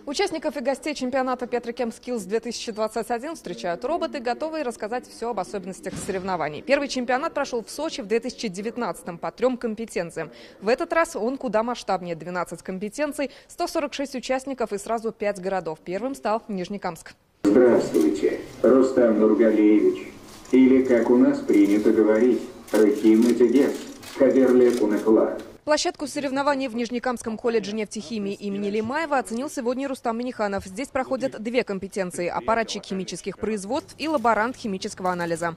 Участников и гостей чемпионата Petrochem Skills 2021 встречают роботы, готовые рассказать все об особенностях соревнований. Первый чемпионат прошел в Сочи в 2019 по 3 компетенциям. В этот раз он куда масштабнее: 12 компетенций, 146 участников и сразу 5 городов. Первым стал Нижнекамск. Здравствуйте, Рустам Нургалиевич. Или, как у нас принято говорить, Рахим Этигес, Кадерле Кунахла. Площадку соревнований в Нижнекамском колледже нефтехимии имени Лимаева оценил сегодня Рустам Миниханов. Здесь проходят 2 компетенции – аппаратчик химических производств и лаборант химического анализа.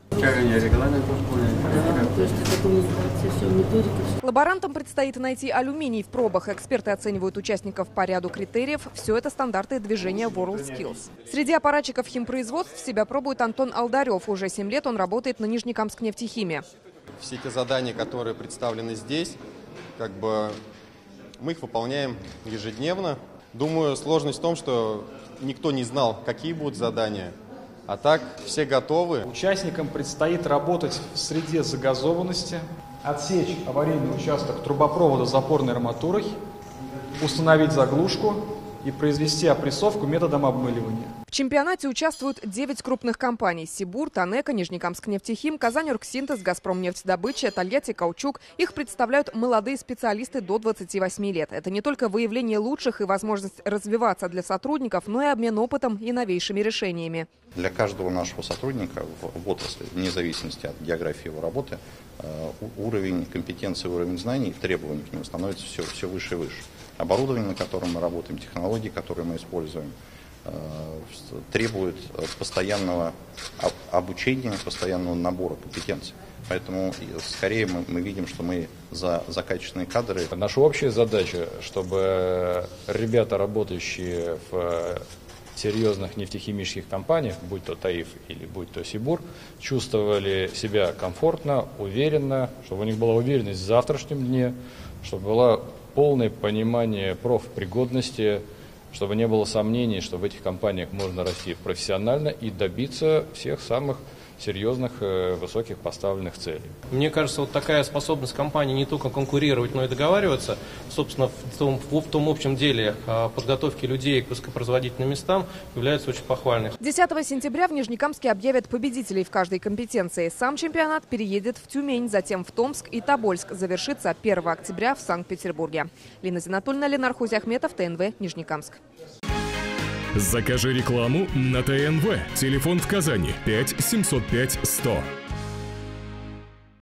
Лаборантам предстоит найти алюминий в пробах. Эксперты оценивают участников по ряду критериев. Все это стандарты движения WorldSkills. Среди аппаратчиков химпроизводств себя пробует Антон Алдарев. Уже 7 лет он работает на Нижнекамск нефтехимии. Все те задания, которые представлены здесь, мы их выполняем ежедневно. Думаю, сложность в том, что никто не знал, какие будут задания. А так все готовы. Участникам предстоит работать в среде загазованности, отсечь аварийный участок трубопровода с запорной арматурой, установить заглушку и произвести опрессовку методом обмыливания. В чемпионате участвуют 9 крупных компаний: Сибур, Танека, Нижнекамск нефтехим, Казань-Оргсинтез, Газпром-нефтедобыча, Тольятти, Каучук. Их представляют молодые специалисты до 28 лет. Это не только выявление лучших и возможность развиваться для сотрудников, но и обмен опытом и новейшими решениями. Для каждого нашего сотрудника в отрасли, вне зависимости от географии его работы, уровень компетенции, уровень знаний, требований к нему становится все выше и выше. Оборудование, на котором мы работаем, технологии, которые мы используем, требует постоянного обучения, постоянного набора компетенций. Поэтому скорее мы видим, что мы за качественные кадры. Наша общая задача, чтобы ребята, работающие в серьезных нефтехимических компаниях, будь то ТАИФ или будь то Сибур, чувствовали себя комфортно, уверенно, чтобы у них была уверенность в завтрашнем дне, чтобы было полное понимание профпригодности, чтобы не было сомнений, что в этих компаниях можно расти профессионально и добиться всех самых серьезных, высоких поставленных целей. Мне кажется, вот такая способность компании не только конкурировать, но и договариваться, собственно, в том общем деле подготовки людей к высокопроизводительным местам является очень похвальной. 10 сентября в Нижнекамске объявят победителей в каждой компетенции. Сам чемпионат переедет в Тюмень, затем в Томск и Тобольск. Завершится 1 октября в Санкт-Петербурге. Лина Зинатульна, Ленар Хузяхметов, ТНВ, Нижнекамск. Закажи рекламу на ТНВ. Телефон в Казани 5 705 100.